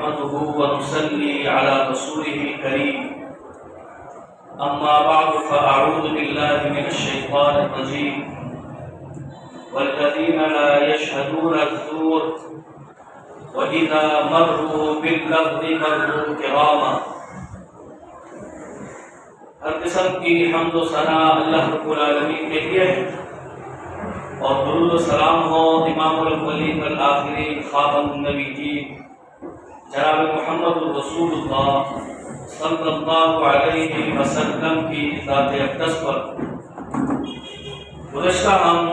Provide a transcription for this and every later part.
نحمده ونصلي على رسوله الكريم أما بعد فأعوذ بالله من الشيطان الرجيم والذين لا يشهدون الزور وإذا مروا باللغو مروا كراما۔ ہر قسم کی حمد و ثنا اللہ رب العالمین کے لیے اور درود و سلام ہو امام الاولین والآخرین خاتم النبیین جناب محمد رسول اللہ صلی اللہ علیہ وسلم کی ذات اقدس پر۔ گزشتہ ہم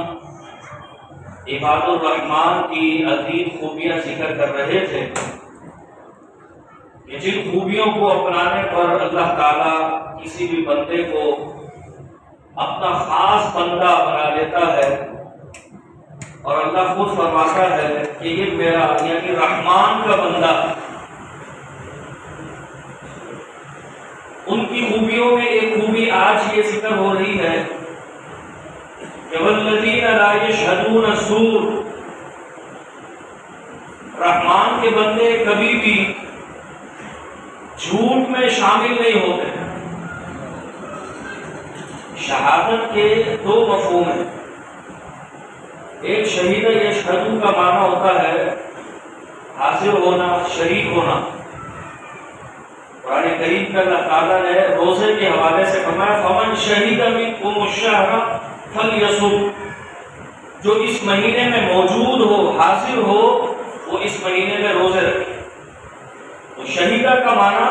عباد الرحمن کی عظیم خوبیاں ذکر کر رہے تھے کہ جن خوبیوں کو اپنانے پر اللہ تعالیٰ کسی بھی بندے کو اپنا خاص بندہ بنا لیتا ہے، اور اللہ خود فرماتا ہے کہ یہ میرا یعنی رحمان کا بندہ۔ ان کی خوبیوں میں ایک خوبی آج یہ ذکر ہو رہی ہے کہ والذین لا یشہدون الزور، رحمان کے بندے کبھی بھی جھوٹ میں شامل نہیں ہوتے۔ شہادت کے دو مفہوم ہیں، ایک شہید یشہد کا معنی ہوتا ہے حاضر ہونا، شریک ہونا۔ قرآن کریم کا اللہ تعالیٰ نے روزے کے حوالے سے فرمایا فمن شہید منکم الشہر فلیصم، جو اس مہینے میں موجود ہو، حاضر ہو، وہ اس مہینے میں روزے رکھے۔ تو شہیدہ کا معنی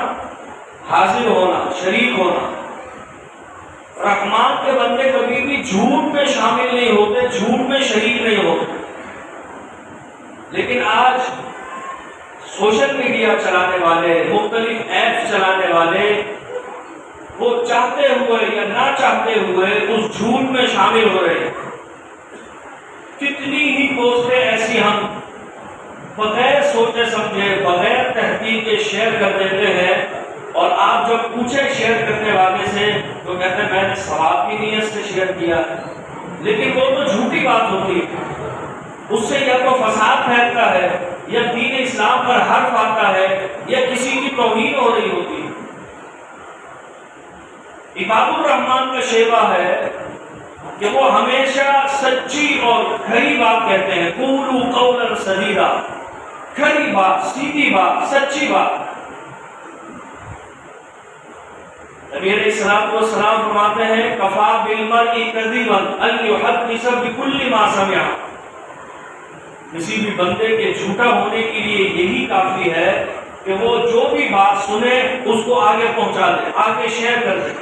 حاضر ہونا، شریک ہونا۔ رحمان کے بندے کبھی بھی جھوٹ میں شامل نہیں ہوتے، جھوٹ میں شریک نہیں ہوتے۔ لیکن آج سوشل میڈیا چلانے والے، مختلف ایپس چلانے والے، وہ چاہتے ہوئے یا نہ چاہتے ہوئے اس جھوٹ میں شامل ہو رہے ہیں۔ کتنی ہی پوسٹیں ایسی ہم بغیر سوچے سمجھے، بغیر تحقیق کے شیئر کر دیتے ہیں، اور آپ جب پوچھیں شیئر کرنے والے سے تو کہتے ہیں میں نے ثواب کی نیت سے شیئر کیا ہے، لیکن وہ تو جھوٹی بات ہوتی ہے۔ اس سے یا تو فساد پھیلتا ہے، یا دین اسلام پر حرف آتا ہے، یا کسی کی توہین ہو رہی ہوتی ہے۔ عباد الرحمن کا شیوہ ہے کہ وہ ہمیشہ سچی اور کھری بات کہتے ہیں، قولوا قولا سدیدا، کھری بات، سیدھی بات، سچی بات۔ نبی علیہ الصلوۃ والسلام فرماتے ہیں کفا بالمرء کذبا ان یحدث بکل ما سمع، کسی بھی بندے کے جھوٹا ہونے کے لیے یہی کافی ہے کہ وہ جو بھی بات سنے اس کو آگے پہنچا دے، آگے شیئر کر دے۔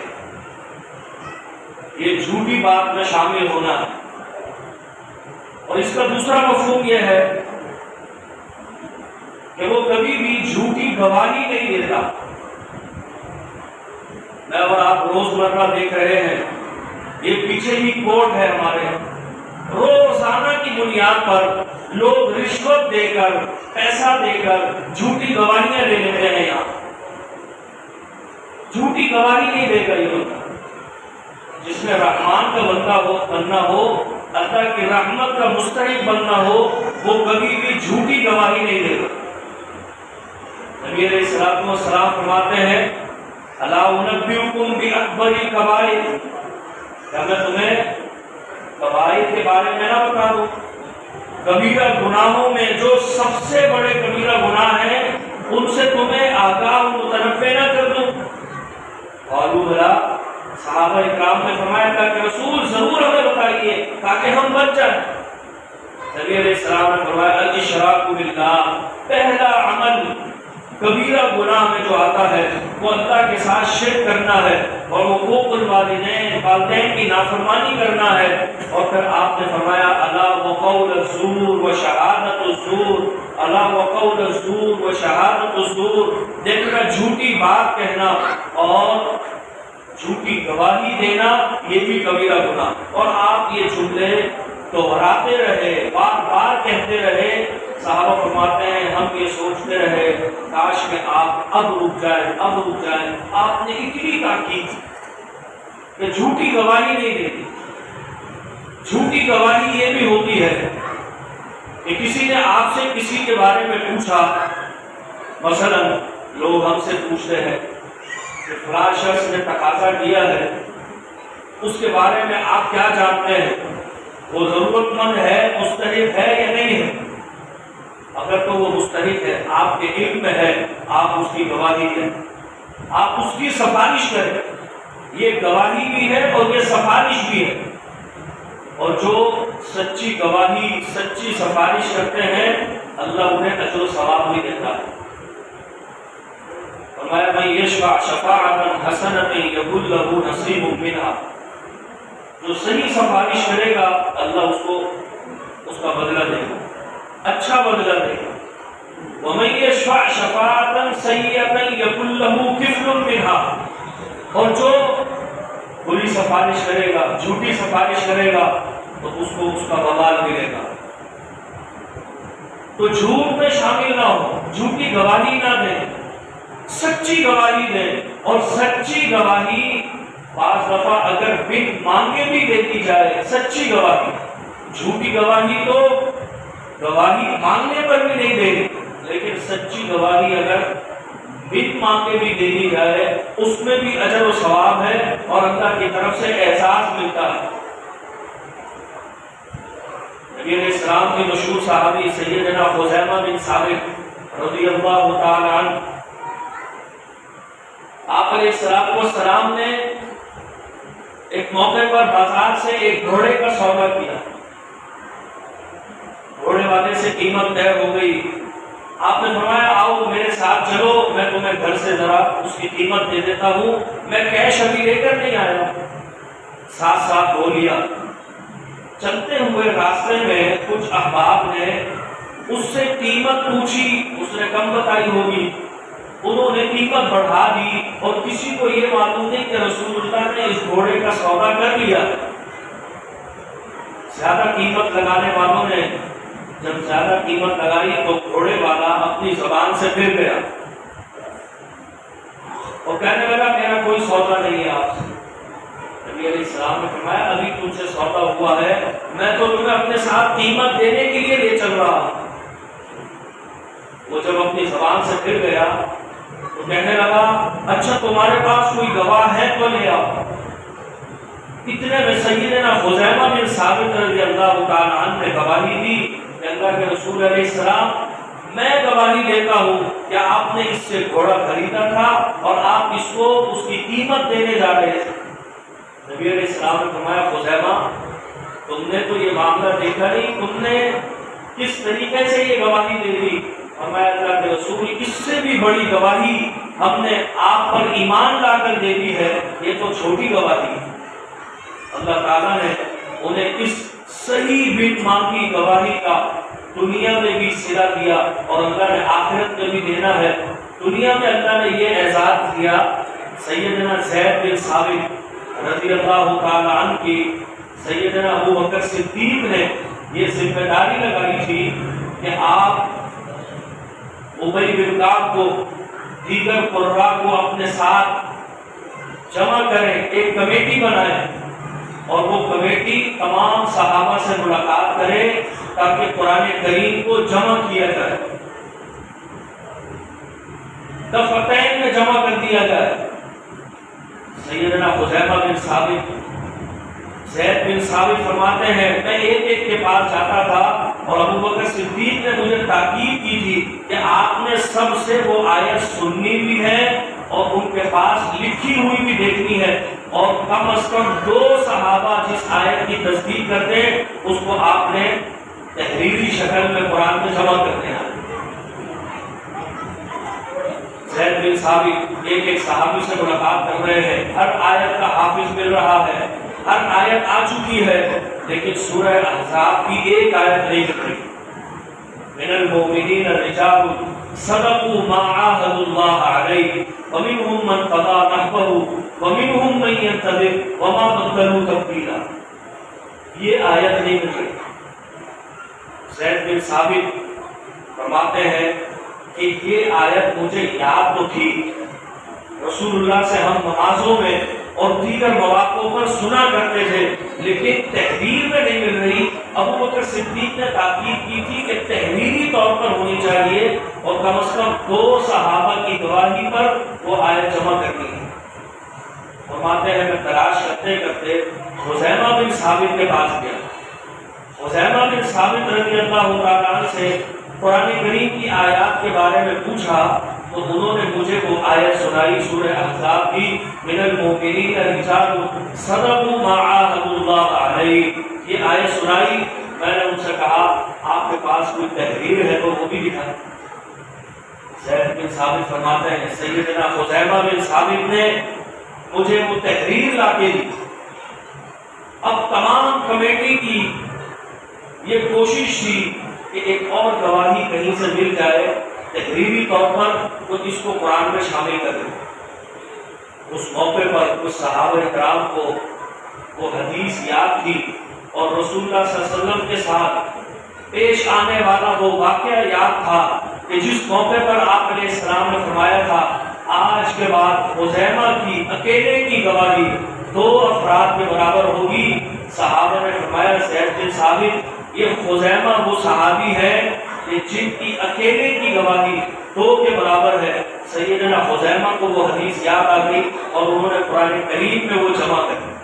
یہ جھوٹی بات میں شامل ہونا ہے۔ اور اس کا دوسرا مفہوم یہ ہے کہ وہ کبھی بھی جھوٹی گواہی نہیں دیتا۔ میں اور آپ روزمرہ دیکھ رہے ہیں، یہ پیچھے ہی کورٹ ہے ہمارے، روزانہ کی بنیاد پر لوگ رشوت دے کر، پیسہ دے کر جھوٹی گواہیاں لے لیتے ہیں۔ یہاں جھوٹی گواہی نہیں دے گا یہ بندہ، جس میں رحمان کا بندہ ہو، بننا ہو، اللہ کی رحمت کا مستحق بننا ہو، وہ کبھی بھی جھوٹی گواہی نہیں دے گا۔ نبی علیہ الصلوۃ والسلام فرماتے ہیں الا انبئکم باکبر الکبائر، کیا میں تمہیں کبائر کے بارے میں نہ بتا دوں؟ کبیرہ گناہوں میں جو سب سے بڑے کبیرہ گناہ ہیں ان سے تمہیں آگاہ متنبہ نہ کر دوں؟ قالوا بلا، صحابہ اکرام نے فرمایا تھا کہ رسول ضرور ہمیں بتائیے تاکہ ہم بچ جائیں۔ نبی علیہ السلام نے فرمایا الاشراک باللہ، پہلا عمل کبیرہ گناہ میں جو آتا ہے وہ اللہ کے ساتھ شرک کرنا ہے، اور حقوق الوالدین، والدین کی نافرمانی کرنا ہے۔ اور پھر آپ نے فرمایا الا وقول الزور وشہادۃ الزور، الا وقول الزور وشہادۃ الزور، دیکھنا جھوٹی بات کہنا اور جھوٹی گواہی دینا یہ بھی کبیرہ گناہ۔ اور آپ یہ جملے دہراتے رہے، بار بار کہتے رہے۔ صحابہ فرماتے ہیں ہم یہ سوچتے رہے کاش کہ آپ اب رک جائیں، اب رک جائیں۔ آپ نے اتنی تاکید کہ جھوٹی گواہی نہیں دیتی۔ جھوٹی گواہی یہ بھی ہوتی ہے کہ کسی نے آپ سے کسی کے بارے میں پوچھا مثلا لوگ ہم سے پوچھتے ہیں کہ فلاں شخص نے تقاضا کیا ہے، اس کے بارے میں آپ کیا جانتے ہیں؟ وہ ضرورت مند ہے، مستحق ہے یا نہیں ہے؟ اگر تو وہ مستحق ہے، آپ کے علم میں ہے، آپ اس کی گواہی دیں، آپ اس کی سفارش کریں۔ یہ گواہی بھی ہے اور یہ سفارش بھی ہے، اور جو سچی گواہی، سچی سفارش کرتے ہیں اللہ انہیں اجر و ثواب بھی دیتا ہے۔ فرمایا من یشفع شفاعۃ حسنۃ یکن لہ نصیب منہا، جو صحیح سفارش کرے گا اللہ اس کو اس کا بدلہ دے گا، اچھا بدلہ دے گا۔ ومن یشفع شفاعۃ سیئۃ یکن لہ کفل منہا، اور جو بری سفارش کرے گا، جھوٹی سفارش کرے گا تو اس کو اس کا وبال ملے گا۔ تو جھوٹ میں شامل نہ ہو، جھوٹی گواہی نہ دیں، سچی گواہی دیں، اور سچی گواہی بعض دفعہ اگر بن مانگے بھی دیتی جائے، سچی گواہی، جھوٹی گواہی تو گواہی مانگنے پر بھی نہیں دے گی، لیکن سچی گواہی اگر بن مانگے بھی دے دی جائے اس میں بھی اجر و ثواب ہے اور اللہ کی طرف سے اعزاز ملتا ہے۔ نبی علیہ السلام کے مشہور صحابی سیدنا خزیمہ بن ثابت رضی اللہ تعالی عنہ، آپ علیہ السلام نے ایک موقع پر بازار سے ایک گھوڑے کا سودا کیا، گھوڑے والے سے قیمت طے ہو گئی، آپ نے فرمایا آؤ میرے ساتھ چلو، میں تمہیں گھر سے ذرا اس کی قیمت دے دیتا ہوں، میں کیش ابھی لے کر نہیں آیا۔ ساتھ ساتھ ہو لیا۔ چلتے ہوئے راستے میں کچھ احباب نے اس سے قیمت پوچھی، اس نے کم بتائی ہوگی، انہوں نے قیمت بڑھا دی، اور کسی کو یہ معلوم نہیں کہ رسول اللہ نے اس گھوڑے کا سودا کر لیا۔ زیادہ قیمت لگانے والوں نے جب زیادہ قیمت لگائی تو گھوڑے والا اپنی زبان سے پھر گیا اور کہنے لگا میرا کوئی سودا نہیں ہے آپ سے۔ نبی علیہ السلام نے فرمایا ابھی تم سے سودا ہوا ہے، میں تو تمہیں اپنے ساتھ قیمت دینے کے لیے لے چل رہا ہوں۔ وہ جب اپنی زبان سے پھر گیا تو کہنے لگا اچھا تمہارے پاس کوئی گواہ ہے تو لے آؤ۔ اتنے میں سیدنا خزیمہ بن ثابت رضی اللہ تعالی عنہ نے گواہی دی کہ اللہ کے رسول علیہ السلام میں گواہی دیتا ہوں کہ آپ نے اس سے گھوڑا خریدا تھا اور آپ اس کو اس کی قیمت دینے جا رہے تھے۔ نبی علیہ السلام نے فرمایا خزیمہ تم نے تو یہ معاملہ دیکھا نہیں، تم نے کس طریقے سے یہ گواہی دے دی؟ فرمایا اللہ کے رسول اس سے بھی بڑی گواہی ہم نے آپ پر ایمان لا کر دے دی ہے، یہ تو چھوٹی گواہی ہے۔ اللہ تعالیٰ نے انہیں اس صحیح بن مانگی گواہی کا دنیا میں بھی صلہ دیا اور اللہ نے آخرت میں بھی دینا ہے۔ دنیا میں اللہ نے یہ اعزاز دیا، سیدنا زید بن ثابت رضی اللہ تعالی عنہ کی سیدنا ابو بکر صدیق نے یہ ذمہ داری لگائی تھی کہ آپ ابی بن کعب کو، دیگر قرراء کو اپنے ساتھ جمع کریں، ایک کمیٹی بنائیں، اور وہ کمیٹی تمام صحابہ سے ملاقات کرے تاکہ قرآن کریم کو جمع کیا جائے، دفتین میں جمع کر دیا جائے۔ سیدنا خزیمہ بن ثابت، زید بن ثابت فرماتے ہیں میں ایک ایک کے پاس جاتا تھا اور ابو بکر صدیق نے مجھے تاکید کی تھی کہ آپ نے سب سے وہ آیت سننی بھی ہے اور ان کے پاس لکھی ہوئی بھی دیکھنی ہے، اور کم از کم 2 صحابہ جس آیت کی تصدیق کرتے اس کو آپ نے تحریری شکل میں قرآن میں جمع کرتے ہیں۔ زید بن ثابت ایک ایک صحابی سے ملاقات کر رہے ہیں، ہر آیت کا حافظ مل رہا ہے، ہر آیت آ چکی ہے، لیکن سورہ احزاب کی ایک آیت نہیں مل رہی۔ من المؤمنین رجال صدقوا ما عاهدوا الله علیہ ومنهم من قضى نحبه ومنهم من ينتظر وما بدلوا تبدیلا۔ یہ آیت نہیں مل رہی۔ زید بن ثابت فرماتے ہیں کہ یہ آیت مجھے یاد تو تھی، رسول اللہ سے ہم نمازوں میں اور دیگر مواقعوں پر سنا کرتے تھے، لیکن تحریر میں نہیں مل رہی۔ ابو بکر صدیق نے تاکید کی تھی کہ تحریری طور پر ہونی چاہیے اور کم از کم 2 صحابہ کی گواہی پر وہ آیت جمع کرنی ہے۔ فرماتے ہیں میں تلاش کرتے کرتے خزیمہ بن ثابت کے پاس گیا۔ خزیمہ بن ثابت رضی اللہ تعالیٰ عنہ سے قرآن کریم کی آیات کے بارے میں پوچھا تو انہوں نے مجھے وہ آیت سنائی سورہ احزاب کی، من المؤمنین رجال صدقوا ما عاهدوا اللہ علیہ، یہ آیت سنائی۔ میں نے ان سے کہا آپ کے پاس کوئی تحریر ہے تو وہ بھی دکھائیں۔ زید بن ثابت فرماتے ہیں سیدنا خزیمہ بن ثابت نے مجھے وہ تحریر لا کے دی۔ اب تمام کمیٹی کی یہ کوشش تھی کہ ایک اور گواہی کہیں سے مل جائے تحریری طور پر تو اس کو قرآن میں شامل کر دیں۔ اس موقع پر کچھ صحابہ کرام کو وہ حدیث یاد تھی اور رسول اللہ صلی اللہ علیہ وسلم کے ساتھ پیش آنے والا وہ واقعہ یاد تھا کہ جس موقع پر آپ علیہ السلام نے فرمایا تھا آج کے بعد خزیمہ کی اکیلے کی گواہی 2 افراد کے برابر ہوگی۔ صحابہ نے فرمایا زید بن ثابت یہ خزیمہ وہ صحابی ہے کہ جن کی اکیلے کی گواہی 2 کے برابر ہے۔ سیدنا خزیمہ کو وہ حدیث یاد آ گئی اور انہوں نے قرآن کریم میں وہ جمع کر دی۔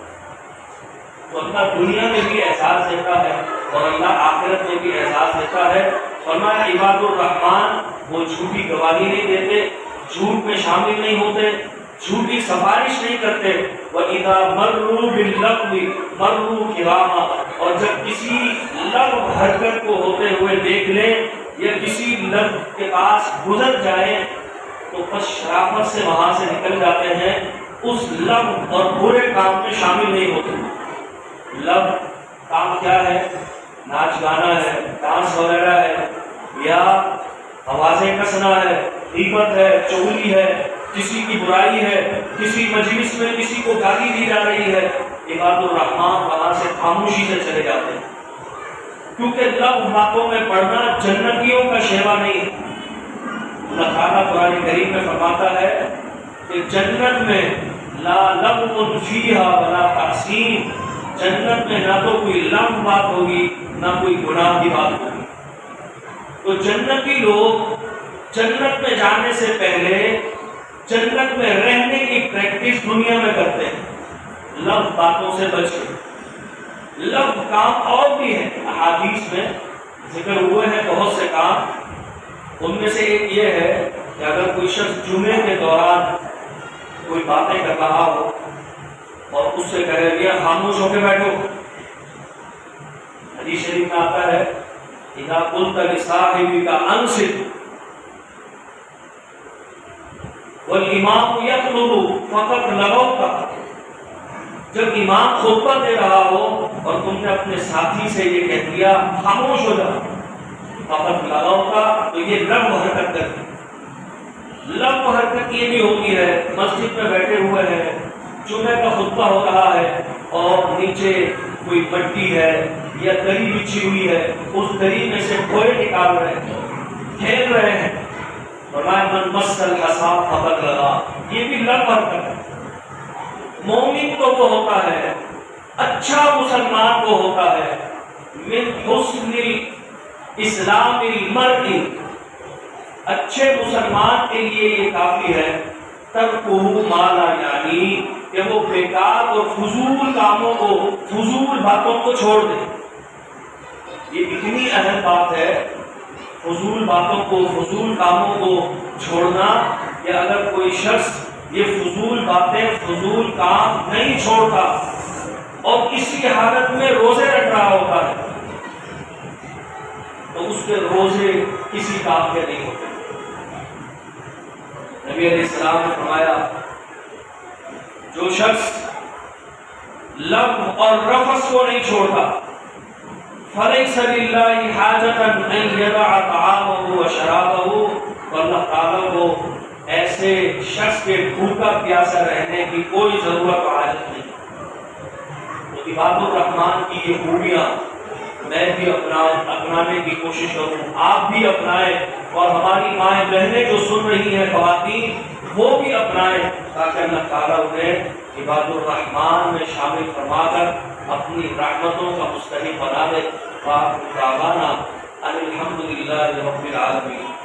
تو اللہ دنیا میں بھی احساس دیتا ہے اور اللہ آخرت میں بھی احساس دیتا ہے۔ فرمایا عباد الرحمن وہ جھوٹی گواہی نہیں دیتے، جھوٹ میں شامل نہیں ہوتے، جھوٹی سفارش نہیں کرتے۔ وَإِذَا مَرُّوا بِاللَّغْوِ مَرُّوا كِرَامًا، اور جب کسی لغو حرکت کو ہوتے ہوئے دیکھ لیں یا کسی لغو کے پاس گزر جائیں تو بس شرافت سے وہاں سے نکل جاتے ہیں، اس لغو اور برے کام میں شامل نہیں ہوتے۔ لغو کام کیا ہے؟ ناچ گانا ہے، ڈانس وغیرہ ہے، یا آوازیں کسنا ہے، غیبت ہے، چغلی ہے، کسی کی برائی ہے، کسی مجلس میں کسی کو گالی دی جا رہی ہے، عباد الرحمن وہاں سے خاموشی سے چلے جاتے ہیں، کیونکہ لغو باتوں میں پڑنا جنتیوں کا شیوا نہیں ہے۔ اللہ تعالیٰ قرآن کریم میں فرماتا ہے کہ جنت میں لا لغو فیہا ولا تأثیم، جنت میں نہ تو کوئی لغو بات ہوگی نہ کوئی گناہ کی بات ہوگی۔ تو جنتی لوگ جنت میں جانے سے پہلے جنت میں رہنے کی پریکٹس دنیا میں کرتے ہیں، لغو باتوں سے بچ کے۔ لغو کام اور بھی ہیں، احادیث میں ذکر ہوئے ہیں بہت سے کام، ان میں سے ایک یہ ہے کہ اگر کوئی شخص جمعے کے دوران کوئی باتیں کر رہا ہو اور اس سے کہے گیا خاموش ہو کے بیٹھو، حدیث شریف میں آتا ہے اذا قلت لصاحبك انصت والامام يخطب فقد لغوت، جب امام خطبہ دے رہا ہو اور تم نے اپنے ساتھی سے یہ کہہ دیا خاموش ہو جا، فقد لغوت، تو یہ لغو حرکت کر دی۔ لغو حرکت یہ بھی ہوتی ہے مسجد میں بیٹھے ہوئے ہیں، جمعہ کا خطبہ ہو رہا ہے اور نیچے کوئی مٹی ہے یا دری بچھی ہوئی ہے، اس دری میں سے گھوڑے نکال رہے ہیں، کھیل رہے ہیں، فرمایا من مس الحصا فقد لغا، یہ بھی لغو حرکت ہے۔ مومن کو وہ ہوتا ہے، اچھا مسلمان وہ ہوتا ہے، من حسن اسلام المرء، اچھے مسلمان کے لیے یہ کافی ہے ترکہ ما لا یعنی، کہ وہ بیکار اور فضول کاموں کو، فضول باتوں کو چھوڑ دے۔ یہ اتنی اہم بات ہے، فضول باتوں کو، فضول کاموں کو چھوڑنا، کہ اگر کوئی شخص یہ فضول باتیں، فضول کام نہیں چھوڑتا اور اسی حالت میں روزے رکھ رہا ہوتا ہے تو اس کے روزے کسی کام کے نہیں ہوتے۔ نبی علیہ السلام نے فرمایا جو شخص لغو اور رفث کو نہیں چھوڑتا فَلَيْسَ لِلَّهِ حَاجَةً أَن يَدَعَ طَعَامَهُ وَشَرَابَهُ، تو اللہ تعالیٰ کو ایسے شخص کے بھوکا پیاسا رہنے کی کوئی ضرورت و حاجت نہیں۔ تو عباد الرحمن کی یہ خوبیاں میں بھی اپنانے کی کوشش کروں، آپ بھی اپنائیں، اور ہماری مائیں بہنیں جو سن رہی ہیں خواتین وہ بھی اپنائیں، تاکہ اللہ تعالیٰ انہیں عباد الرحمان میں شامل فرما کر اپنی رحمتوں کا مستحق بنا دے۔ وآخر دعوانا ان الحمد للہ رب العالمین۔